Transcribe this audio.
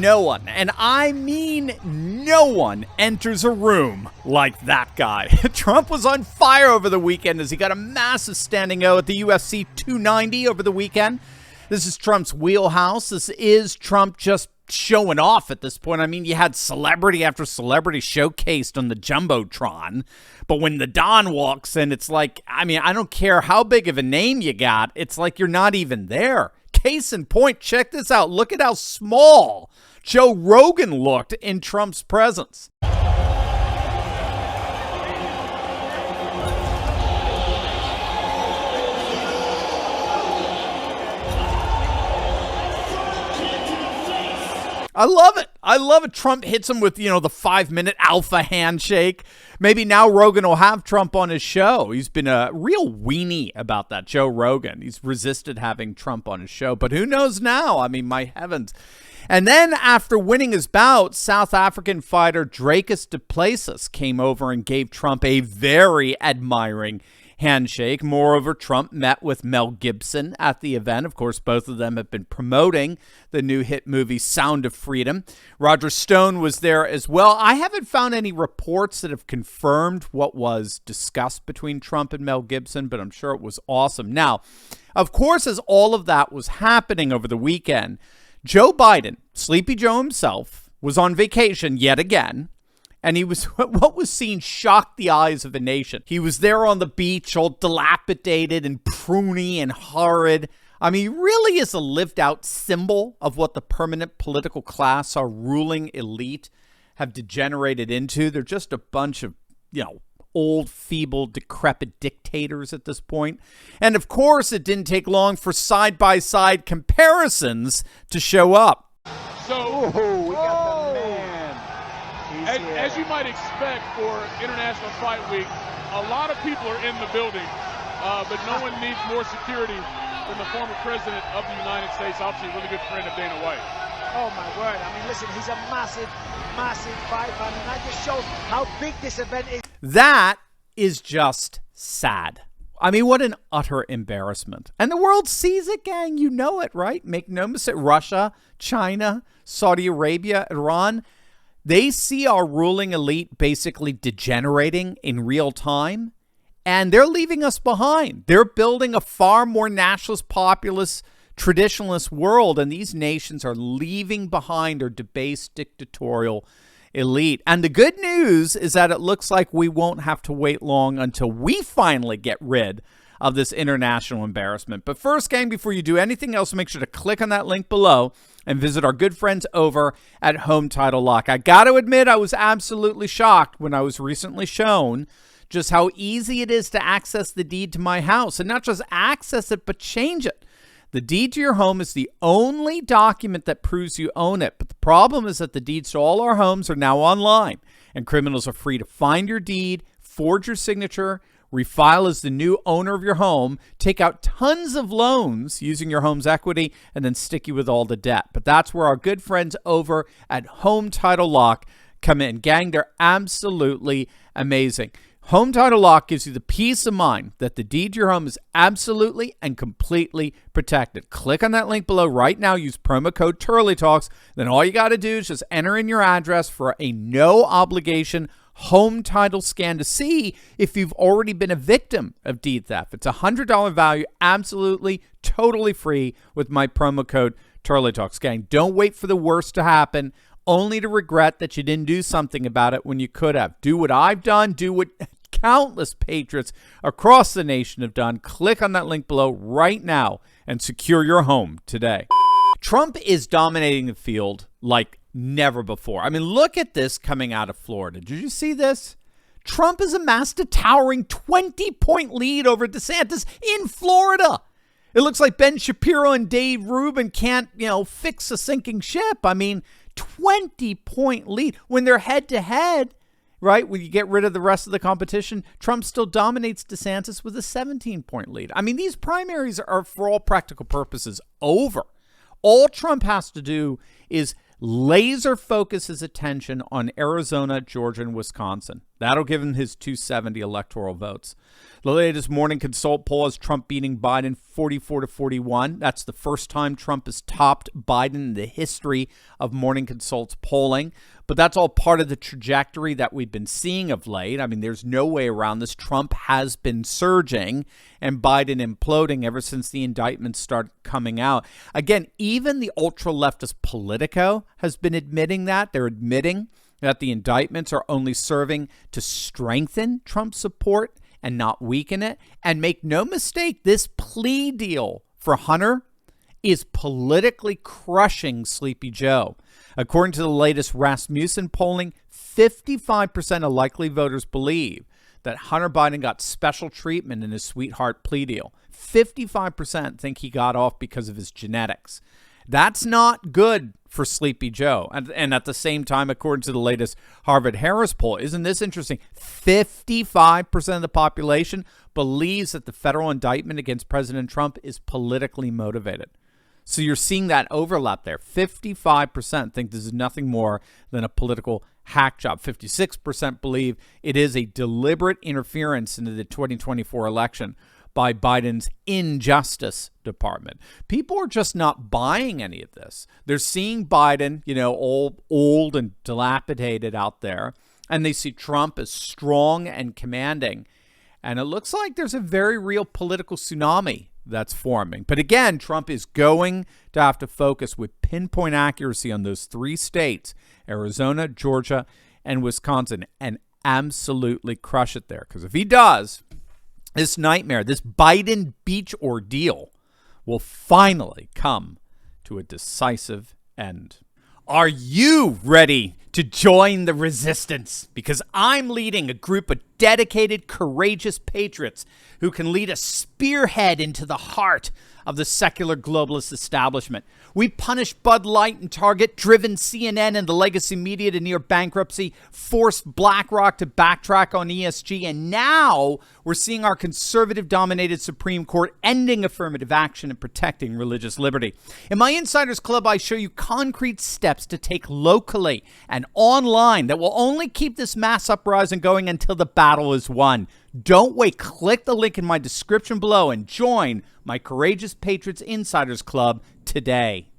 no one, and I mean no one, enters a room like that guy. Trump was on fire over the weekend as he got a massive standing O at the UFC 290 over the weekend. This is Trump's wheelhouse. This is Trump just showing off at this point. I mean, you had celebrity after celebrity showcased on the Jumbotron, but when the Don walks in, it's like, I mean, I don't care how big of a name you got. It's like you're not even there. Case in point, check this out. Look at how small Joe Rogan looked in Trump's presence. I love it. I love it. Trump hits him with, the 5-minute alpha handshake. Maybe now Rogan will have Trump on his show. He's been a real weenie about that, Joe Rogan. He's resisted having Trump on his show, but who knows now? I mean, my heavens. And then after winning his bout, South African fighter Dricus du Plessis came over and gave Trump a very admiring handshake. Moreover, Trump met with Mel Gibson at the event. Of course, both of them have been promoting the new hit movie Sound of Freedom. Roger Stone was there as well. I haven't found any reports that have confirmed what was discussed between Trump and Mel Gibson, but I'm sure it was awesome. Now, of course, as all of that was happening over the weekend, Joe Biden, Sleepy Joe himself, was on vacation yet again. And he was, what was seen shocked the eyes of the nation. He was there on the beach, all dilapidated and pruny and horrid. I mean, he really is a lived out symbol of what the permanent political class, our ruling elite, have degenerated into. They're just a bunch of, old, feeble, decrepit dictators at this point. And of course, it didn't take long for side-by-side comparisons to show up. So, we got the man. As you might expect for International Fight Week, a lot of people are in the building, but no one needs more security than the former president of the United States, obviously a really good friend of Dana White. Oh my word, I mean, listen, he's a massive fight, man, and that just shows how big this event is. That is just sad. I mean, what an utter embarrassment. And the world sees it, gang. You know it, right? Make no mistake. Russia, China, Saudi Arabia, Iran, they see our ruling elite basically degenerating in real time, and they're leaving us behind. They're building a far more nationalist, populist, traditionalist world, and these nations are leaving behind their debased dictatorial elite. And the good news is that it looks like we won't have to wait long until we finally get rid of this international embarrassment. But first, gang, before you do anything else, make sure to click on that link below and visit our good friends over at Home Title Lock. I got to admit, I was absolutely shocked when I was recently shown just how easy it is to access the deed to my house. And not just access it, but change it. The deed to your home is the only document that proves you own it. But the problem is that the deeds to all our homes are now online, and criminals are free to find your deed, forge your signature, refile as the new owner of your home, take out tons of loans using your home's equity, and then stick you with all the debt. But that's where our good friends over at Home Title Lock come in. Gang, they're absolutely amazing. Home Title Lock gives you the peace of mind that the deed to your home is absolutely and completely protected. Click on that link below right now. Use promo code TurleyTalks. Then all you got to do is just enter in your address for a no-obligation home title scan to see if you've already been a victim of deed theft. It's a $100 value, absolutely, totally free with my promo code TurleyTalks. Gang, don't wait for the worst to happen, only to regret that you didn't do something about it when you could have. Do what I've done. Do what countless patriots across the nation have done. Click on that link below right now and secure your home today. Trump is dominating the field like never before. I mean, look at this coming out of Florida. Did you see this? Trump has amassed a towering 20-point lead over DeSantis in Florida. It looks like Ben Shapiro and Dave Rubin can't, fix a sinking ship. I mean, 20-point lead. When they're head-to-head, right, when you get rid of the rest of the competition, Trump still dominates DeSantis with a 17-point lead. I mean, these primaries are, for all practical purposes, over. All Trump has to do is laser focus his attention on Arizona, Georgia, and Wisconsin. That'll give him his 270 electoral votes. The latest Morning Consult poll has Trump beating Biden 44-41. That's the first time Trump has topped Biden in the history of Morning Consult's polling. But that's all part of the trajectory that we've been seeing of late. I mean, there's no way around this. Trump has been surging and Biden imploding ever since the indictments started coming out. Again, even the ultra-leftist Politico has been admitting that. They're admitting that the indictments are only serving to strengthen Trump's support and not weaken it. And make no mistake, this plea deal for Hunter is politically crushing Sleepy Joe. According to the latest Rasmussen polling, 55% of likely voters believe that Hunter Biden got special treatment in his sweetheart plea deal. 55% think he got off because of his genetics. That's not good for Sleepy Joe. And at the same time, according to the latest Harvard-Harris poll, isn't this interesting? 55% of the population believes that the federal indictment against President Trump is politically motivated. So you're seeing that overlap there. 55% think this is nothing more than a political hack job. 56% believe it is a deliberate interference into the 2024 election by Biden's Injustice Department. People are just not buying any of this. They're seeing Biden, old and dilapidated out there, and they see Trump as strong and commanding. And it looks like there's a very real political tsunami that's forming. But again, Trump is going to have to focus with pinpoint accuracy on those 3 states, Arizona, Georgia, and Wisconsin, and absolutely crush it there. Because if he does, this nightmare, this Biden beach ordeal will finally come to a decisive end. Are you ready to join the resistance? Because I'm leading a group of dedicated, courageous patriots who can lead a spearhead into the heart of the secular globalist establishment. We punished Bud Light and Target, driven CNN and the legacy media to near bankruptcy, forced BlackRock to backtrack on ESG, and now we're seeing our conservative-dominated Supreme Court ending affirmative action and protecting religious liberty. In my Insiders Club, I show you concrete steps to take locally and online that will only keep this mass uprising going until the battle is won. Don't wait. Click the link in my description below and join my Courageous Patriots Insiders Club today.